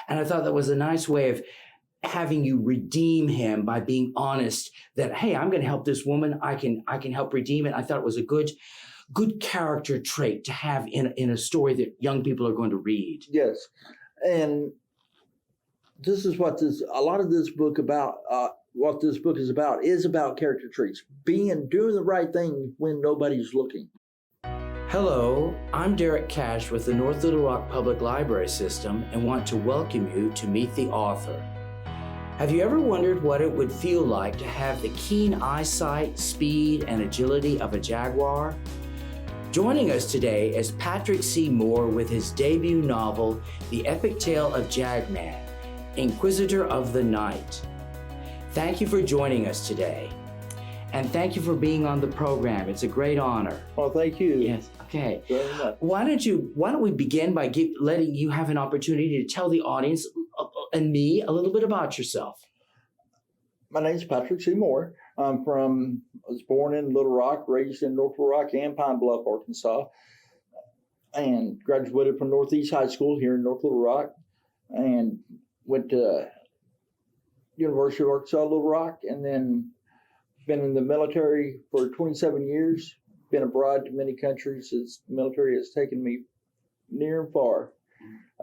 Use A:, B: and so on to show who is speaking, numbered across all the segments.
A: And I thought that was a nice way of having you redeem him by being honest that, hey, I'm going to help this woman. I can help redeem it. I thought it was a good character trait to have in a story that young people are going to read.
B: Yes. And this is what a lot of this book about, what this book is about character traits, doing the right thing when nobody's looking.
A: Hello, I'm Derek Cash with the North Little Rock Public Library System and want to welcome you to Meet the Author. Have you ever wondered what it would feel like to have the keen eyesight, speed, and agility of a jaguar? Joining us today is Patrick C. Moore with his debut novel, The Epic Tale of Jag-man, Inquisitor of the Night. Thank you for joining us today. And thank you for being on the program. It's a great honor.
B: Well, thank you.
A: Yes. Okay.
B: Very much.
A: Why don't we begin by letting you have an opportunity to tell the audience and me a little bit about yourself.
B: My name is Patrick C. Moore. I was born in Little Rock, raised in North Little Rock and Pine Bluff, Arkansas, and graduated from Northeast High School here in North Little Rock, and went to University of Arkansas, Little Rock, and then been in the military for 27 years, been abroad to many countries. The military has taken me near and far.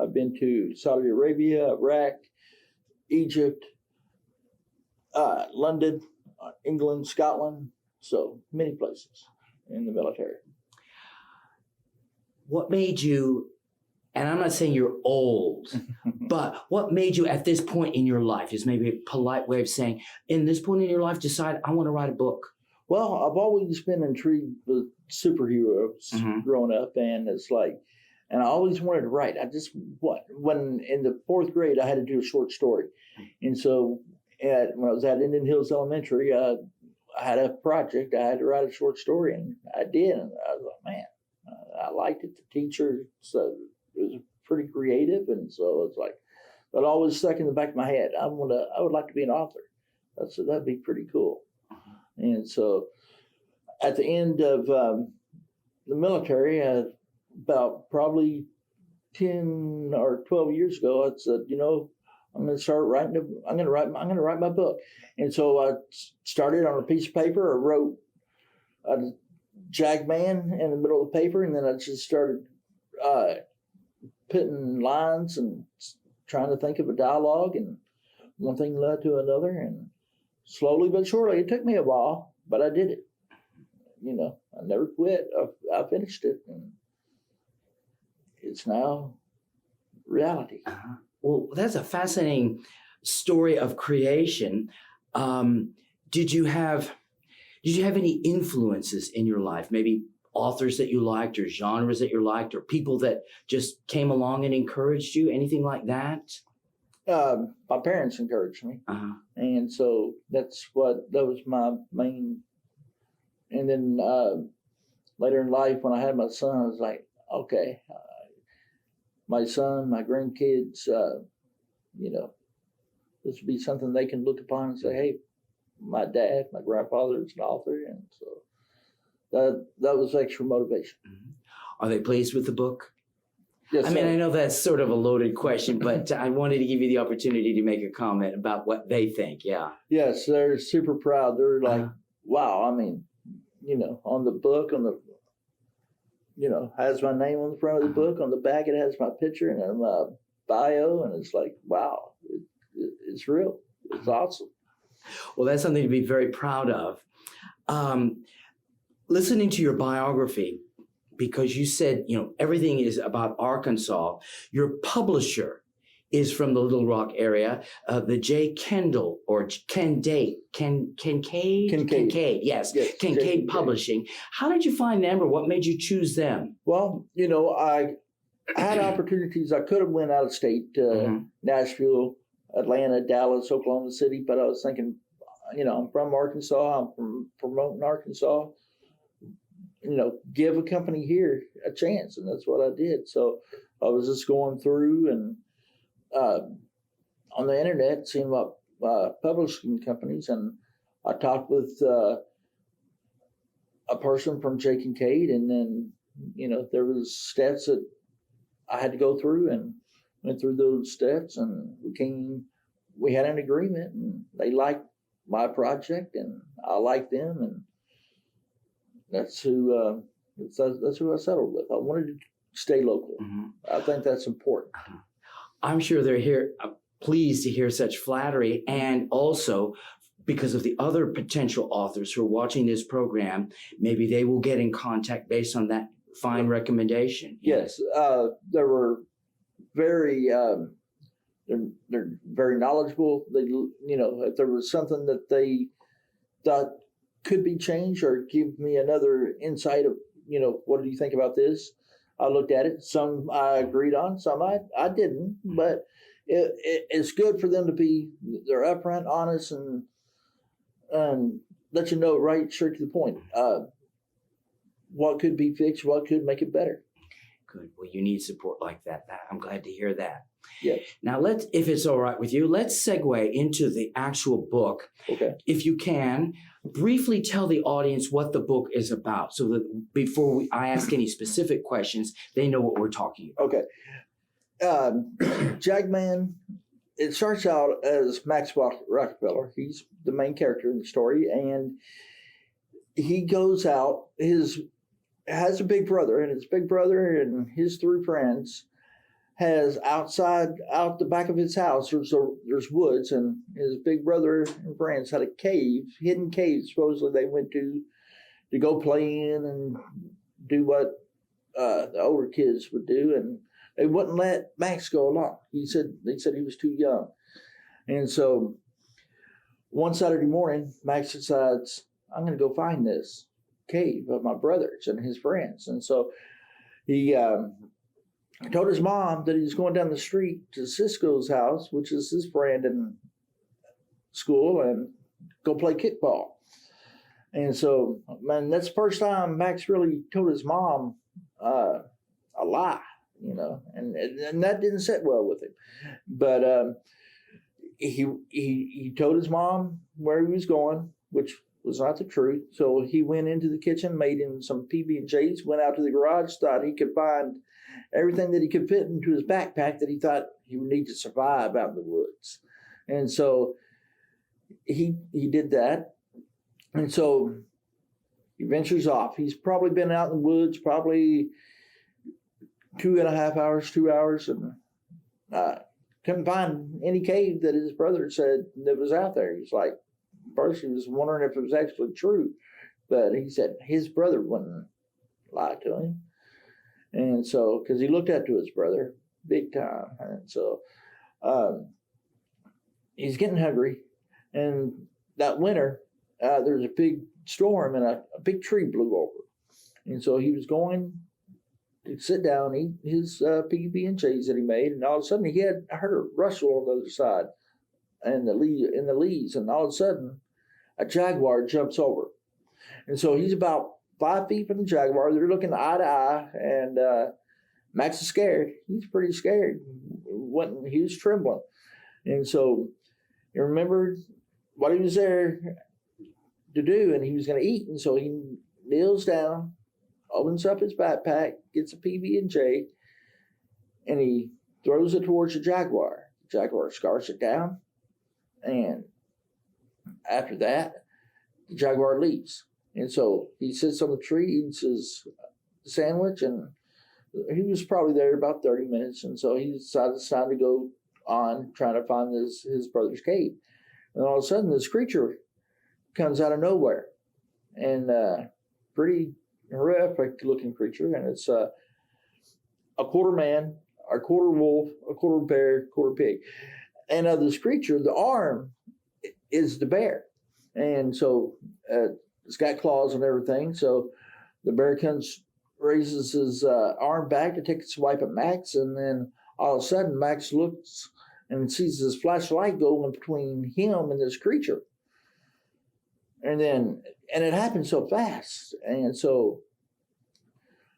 B: I've been to Saudi Arabia, Iraq, Egypt, London, England, Scotland, so many places in the military.
A: What made you, and I'm not saying you're old, but what made you at this point in your life, is maybe a polite way of saying, in this point in your life, decide I want to write a book?
B: Well, I've always been intrigued with superheroes growing up, and it's like, and I always wanted to write. When in the fourth grade, I had to do a short story. And so when I was at Indian Hills Elementary, I had a project. I had to write a short story, and I did. And I was like, man, I liked it. The teacher, so it was pretty creative. And so it's like, that always stuck in the back of my head. I would like to be an author. So that'd be pretty cool. And so at the end of the military, about probably 10 or 12 years ago, I said, I'm going to start writing. I'm going to write my book. And so I started on a piece of paper. I wrote a Jag-man in the middle of the paper, and then I just started putting lines and trying to think of a dialogue, and one thing led to another, and slowly but surely, it took me a while, but I did it. I never quit. I finished it, and it's now reality.
A: Well, that's a fascinating story of creation. Did you have any influences in your life? Maybe authors that you liked, or genres that you liked, or people that just came along and encouraged you? Anything like that?
B: My parents encouraged me, and so that was my main. And then later in life, when I had my son, I was like, okay. My son, my grandkids, this would be something they can look upon and say, hey, my grandfather is an author. And so that was extra motivation.
A: Are they pleased with the book?
B: Yes,
A: I mean, I know that's sort of a loaded question, but I wanted to give you the opportunity to make a comment about what they think. Yeah.
B: Yes, they're super proud. They're like, wow. I mean, on the book, has my name on the front of the book. On the back, it has my picture and my bio. And it's like, wow, it's real. It's awesome.
A: Well, that's something to be very proud of. Listening to your biography, because you said, everything is about Arkansas. Your publisher is from the Little Rock area, the J. Kendall or Kincaid. Yes, Kincaid Publishing. How did you find them, or what made you choose them?
B: Well, I had opportunities. I could have went out of state, Nashville, Atlanta, Dallas, Oklahoma City, but I was thinking, I'm from Arkansas. I'm from promoting Arkansas. Give a company here a chance, and that's what I did. So I was just going through and on the internet, seeing about publishing companies, and I talked with a person from J. Kincaid, and then there was steps that I had to go through, and went through those steps, and we had an agreement, and they liked my project, and I liked them, and that's who I settled with. I wanted to stay local. I think that's important.
A: I'm sure they're pleased to hear such flattery, and also because of the other potential authors who are watching this program, maybe they will get in contact based on that fine recommendation.
B: Yes, they were very. They're very knowledgeable. They, if there was something that they thought could be changed or give me another insight of, what do you think about this? I looked at it. Some I agreed on, some I didn't. But it's good for them to be. They're upfront, honest, and let you know right straight to the point. What could be fixed? What could make it better?
A: Good. Well, you need support like that. I'm glad to hear that.
B: Yes.
A: Now, if it's all right with you, let's segue into the actual book.
B: Okay.
A: If you can, briefly tell the audience what the book is about, so that before I ask any specific questions, they know what we're talking about.
B: Okay. Jag-man, it starts out as Max Rockefeller. He's the main character in the story, and he goes out. Has a big brother, and his big brother and his three friends has out the back of his house, there's woods, and his big brother and friends had a hidden cave, supposedly they went to go play in and do what the older kids would do, and they wouldn't let Max go along. They said he was too young. And so one Saturday morning, Max decides, I'm going to go find this cave of my brothers and his friends. And so he told his mom that he was going down the street to Cisco's house, which is his friend in school, and go play kickball. And so, man, that's the first time Max really told his mom a lie, and that didn't sit well with him. But he told his mom where he was going, which was not the truth. So he went into the kitchen, made him some PB&Js, went out to the garage, thought he could find everything that he could fit into his backpack that he thought he would need to survive out in the woods. And so he did that. And so he ventures off. He's probably been out in the woods, probably 2.5 hours, 2 hours, and couldn't find any cave that his brother said that was out there. He's like, first he was wondering if it was actually true, but he said his brother wouldn't lie to him. And so, because he looked up to his brother big time. And so he's getting hungry. And that winter, there was a big storm, and a big tree blew over. And so he was going to sit down, eat his PB&Js that he made, and all of a sudden he heard a rustle on the other side in the leaves, and all of a sudden a jaguar jumps over. And so he's about 5 feet from the jaguar. They're looking eye to eye, and Max is scared. He's pretty scared. He was trembling. And so he remembered what he was there to do, and he was going to eat. And so he kneels down, opens up his backpack, gets a PB&J, and he throws it towards the jaguar. The jaguar scarfs it down, and after that, the jaguar leaves. And so he sits on the tree, eats his sandwich, and he was probably there about 30 minutes. And so he decided it's time to go on trying to find his brother's cave. And all of a sudden, this creature comes out of nowhere, and pretty horrific looking creature. And it's a quarter man, a quarter wolf, a quarter bear, quarter pig. And of this creature, the arm is the bear. And so it's got claws and everything. So the bear raises his arm back to take a swipe at Max, and then all of a sudden Max looks and sees this flashlight going between him and this creature. And it happened so fast. And so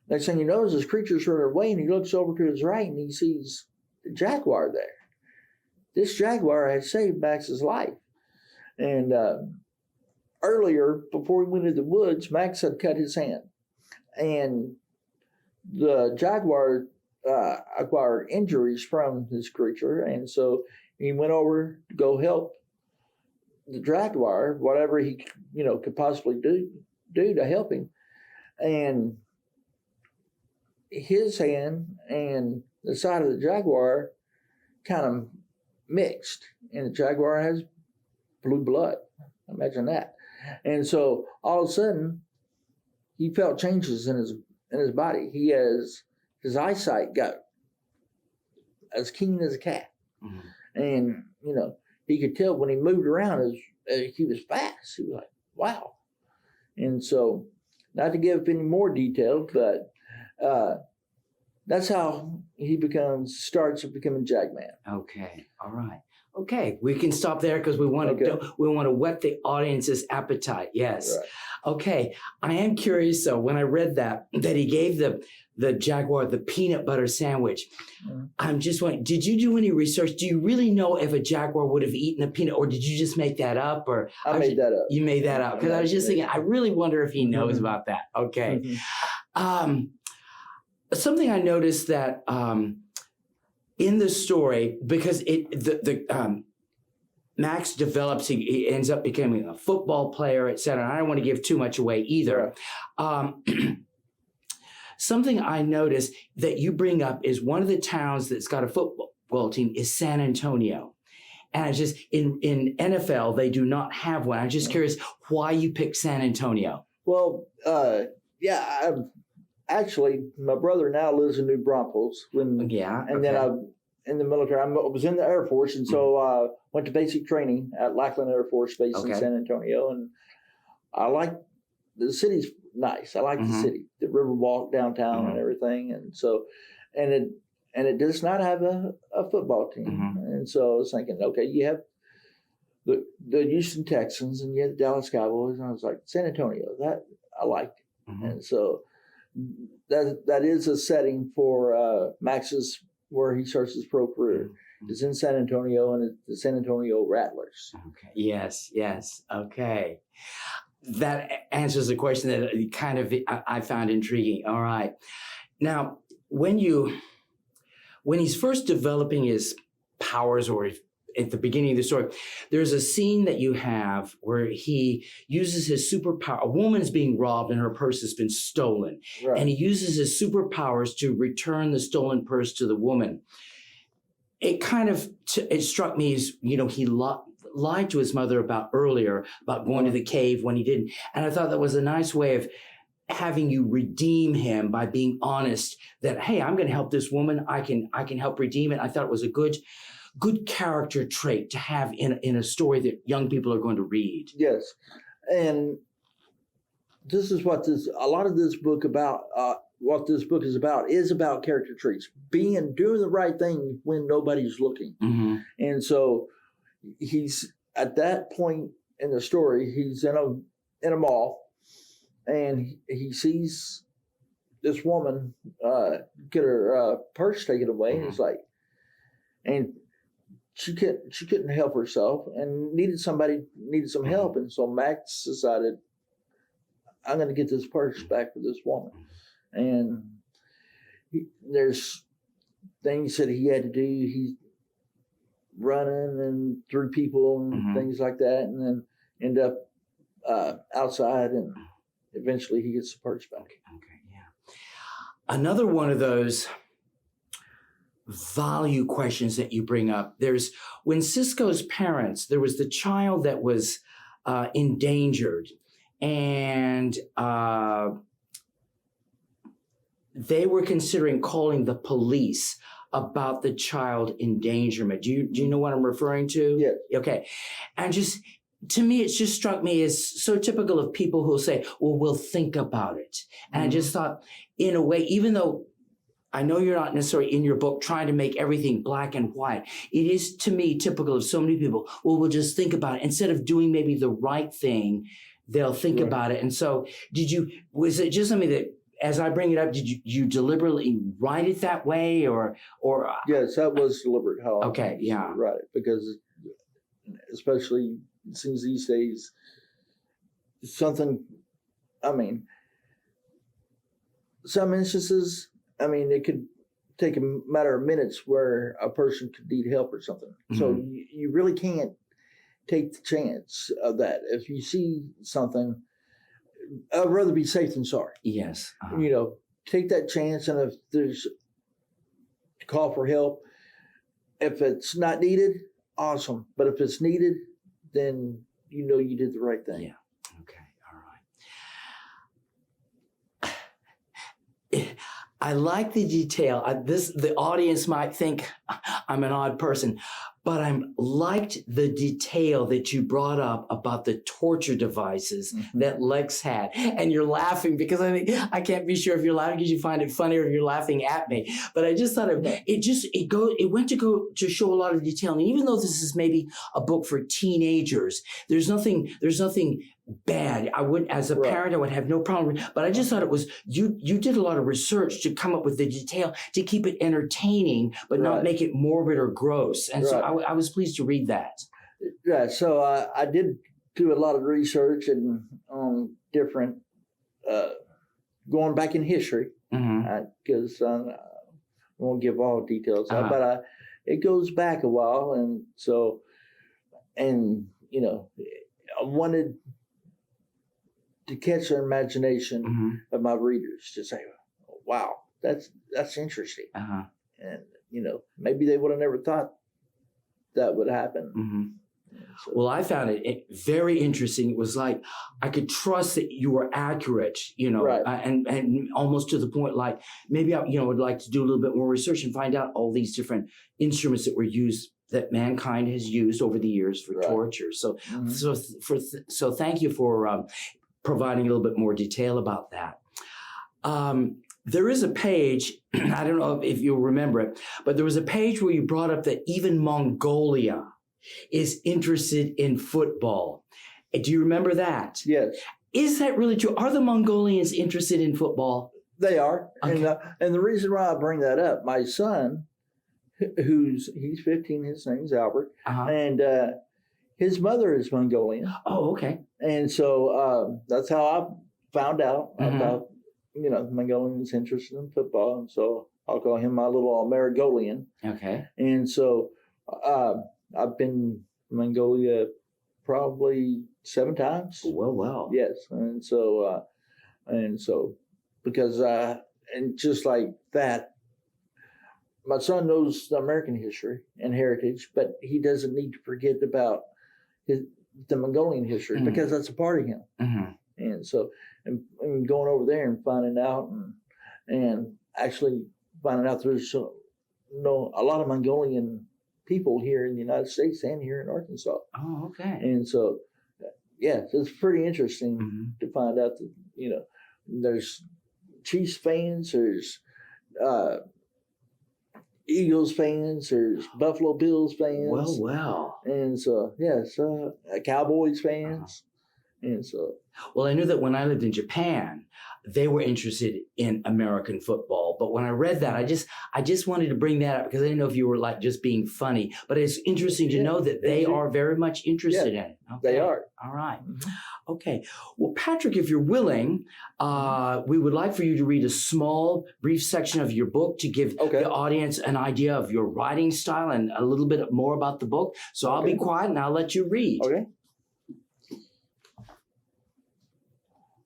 B: next thing you know is this creature's running away, and he looks over to his right and he sees the jaguar there. This jaguar had saved Max's life. And earlier, before he went into the woods, Max had cut his hand. And the jaguar acquired injuries from this creature, and so he went over to go help the jaguar, whatever he could possibly do to help him, and his hand and the side of the jaguar kind of mixed, and the jaguar has blue blood. Imagine that. And so all of a sudden, he felt changes in his body. His eyesight got as keen as a cat, and he could tell when he moved around he was fast. He was like, wow. And so, not to give any more detail, but that's how he starts becoming Jag-man.
A: Okay, all right. Okay, we can stop there because we want to whet the audience's appetite. Yes.
B: Right.
A: Okay, I am curious though. When I read that he gave the jaguar the peanut butter sandwich, I'm just wondering, did you do any research? Do you really know if a jaguar would have eaten a peanut, or did you just make that up? Or
B: I made that up.
A: You made that up because I was just thinking. I really wonder if he knows about that. Okay. Something I noticed that. In the story, because Max develops, he ends up becoming a football player, etc. I don't want to give too much away either. Right. Something I noticed that you bring up is one of the towns that's got a football team is San Antonio. And I just, in NFL, they do not have one. I'm just curious why you picked San Antonio.
B: Well, actually, my brother now lives in New Braunfels. Then I'm in the military. I was in the Air Force, and so went to basic training at Lackland Air Force Base in San Antonio. And I like the city's nice. I like the city, the Riverwalk downtown and everything. And so, and it does not have a football team. And so I was thinking, okay, you have the Houston Texans and you have the Dallas Cowboys, and I was like, San Antonio, that I liked. And so that is a setting for Max's, where he starts his pro career. It's in San Antonio, and it's the San Antonio Rattlers.
A: Okay. Yes. Okay. That answers the question that kind of I found intriguing. All right. Now, when he's first developing his powers, or at the beginning of the story, there's a scene that you have where he uses his superpower. A woman's being robbed and her purse has been stolen. Right. And he uses his superpowers to return the stolen purse to the woman. It kind of, it struck me as, he lied to his mother about going to the cave when he didn't. And I thought that was a nice way of having you redeem him by being honest that, hey, I'm going to help this woman. I can help redeem it. I thought it was a good character trait to have in a story that young people are going to read.
B: Yes. And this is what a lot of this book about, what this book is about character traits, doing the right thing when nobody's looking. And so he's at that point in the story, he's in a mall, and he sees this woman get her purse taken away, and it's like, and she couldn't help herself and needed some help, and so Max decided, I'm going to get this purse back for this woman. And there's things that he had to do. He's running and through people and things like that, and then end up outside, and eventually he gets the purse back.
A: Okay, yeah. Another one of those value questions that you bring up. When Cisco's parents, there was the child that was endangered, and they were considering calling the police about the child endangerment. Do you know what I'm referring to?
B: Yeah.
A: Okay. And to me, it's just struck me as so typical of people who'll say, well, we'll think about it. And I just thought, in a way, even though I know you're not necessarily in your book trying to make everything black and white, it is, to me, typical of so many people. Well, we'll just think about it. Instead of doing maybe the right thing, they'll think about it. And so was it just something that, as I bring it up, did you deliberately write it that way, or?
B: Yes, that was deliberate. How
A: okay, yeah,
B: right, because especially since these days, some instances, it could take a matter of minutes where a person could need help or something. So you really can't take the chance of that. If you see something, I'd rather be safe than sorry.
A: Yes.
B: Take that chance, and if there's a call for help, if it's not needed, awesome. But if it's needed, then you did the right thing.
A: Yeah. Okay. All right. I like the detail. The audience might think I'm an odd person, but I liked the detail that you brought up about the torture devices that Lex had. And you're laughing because I can't be sure if you're laughing because you find it funny or if you're laughing at me. But I just thought it went to show a lot of detail. And even though this is maybe a book for teenagers, there's nothing bad. I would, as a parent, I would have no problem. But I just thought it was, you did a lot of research to come up with the detail to keep it entertaining, but not make it morbid or gross. And so I was pleased to read that.
B: Yeah, so I did do a lot of research and on different, going back in history, because I won't give all details, but it goes back a while. And so, I wanted to catch their imagination of my readers to say, wow, that's interesting. And, maybe they would have never thought that would happen. So,
A: well, I found it very interesting. It was like I could trust that you were accurate, and almost to the point like maybe I, would like to do a little bit more research and find out all these different instruments that were used that mankind has used over the years for torture. So, so thank you for providing a little bit more detail about that. There is a page, I don't know if you'll remember it, but there was a page where you brought up that even Mongolia is interested in football. Do you remember that?
B: Yes.
A: Is that really true? Are the Mongolians interested in football?
B: They are.
A: Okay.
B: And the reason why I bring that up, my son, he's 15, his name's Albert, and his mother is Mongolian.
A: Oh, okay.
B: And so that's how I found out about, the Mongolians interested in football. And so I'll call him my little Marigolian.
A: Okay.
B: And so I've been to Mongolia probably 7 times.
A: Well.
B: Yes. And so because, and just like that, my son knows the American history and heritage, but he doesn't need to forget about the Mongolian history because that's a part of him. And so, and going over there and finding out and actually finding out there's a lot of Mongolian people here in the United States and here in Arkansas.
A: Oh, okay.
B: And so, it's pretty interesting to find out that, there's Chiefs fans, there's Eagles fans, there's Buffalo Bills fans.
A: Well.
B: And so, Cowboys fans. And so,
A: well, I knew that when I lived in Japan, they were interested in American football. But when I read that, I just wanted to bring that up because I didn't know if you were like just being funny. But it's interesting to know that they are very much interested in it. Okay.
B: They are.
A: All right. Okay. Well, Patrick, if you're willing, we would like for you to read a small, brief section of your book to give the audience an idea of your writing style and a little bit more about the book. So I'll be quiet and I'll let you read.
B: Okay.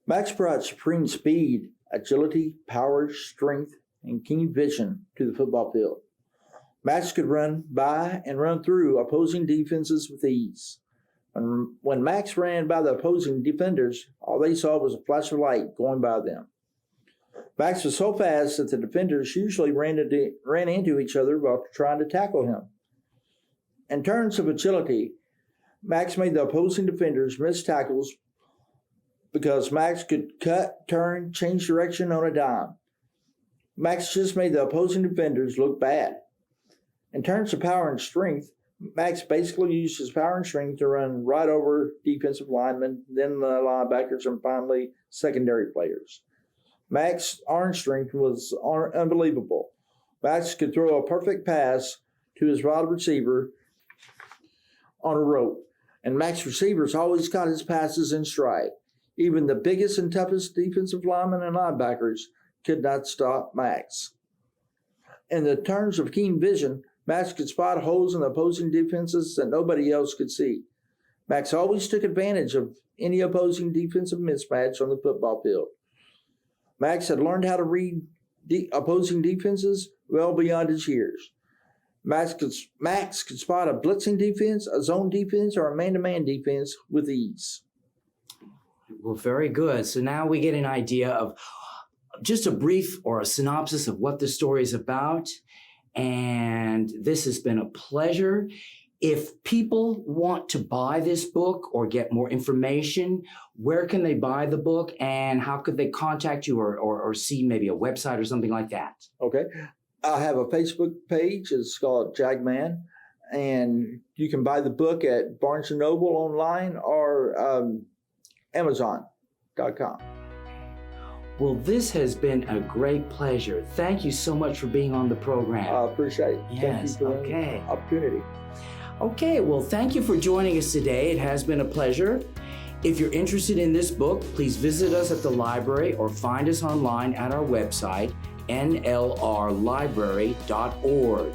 B: Max brought supreme speed, agility, power, strength, and keen vision to the football field. Max could run by and run through opposing defenses with ease. When Max ran by the opposing defenders, all they saw was a flash of light going by them. Max was so fast that the defenders usually ran into each other while trying to tackle him. In terms of agility, Max made the opposing defenders miss tackles because Max could cut, turn, change direction on a dime. Max just made the opposing defenders look bad. In terms of power and strength, Max basically used his power and strength to run right over defensive linemen, then the linebackers, and finally secondary players. Max's arm strength was unbelievable. Max could throw a perfect pass to his wide receiver on a rope, and Max's receivers always caught his passes in stride. Even the biggest and toughest defensive linemen and linebackers could not stop Max. in the terms of keen vision, Max could spot holes in the opposing defenses that nobody else could see. Max always took advantage of any opposing defensive mismatch on the football field. Max had learned how to read opposing defenses well beyond his years. Max could spot a blitzing defense, a zone defense, or a man-to-man defense with ease.
A: Well, very good. So now we get an idea of just a brief or a synopsis of what the story is about. And this has been a pleasure. If people want to buy this book or get more information, where can they buy the book and how could they contact you or see maybe a website or something like that?
B: Okay. I have a Facebook page. It's called Jag-man. And you can buy the book at Barnes & Noble online or Amazon.com.
A: Well, this has been a great pleasure. Thank you so much for being on the program.
B: I appreciate it.
A: Yes,
B: Thank you for
A: okay.
B: the opportunity.
A: Okay, well, thank you for joining us today. It has been a pleasure. If you're interested in this book, please visit us at the library or find us online at our website, nlrlibrary.org.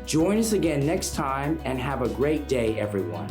A: Join us again next time and have a great day, everyone.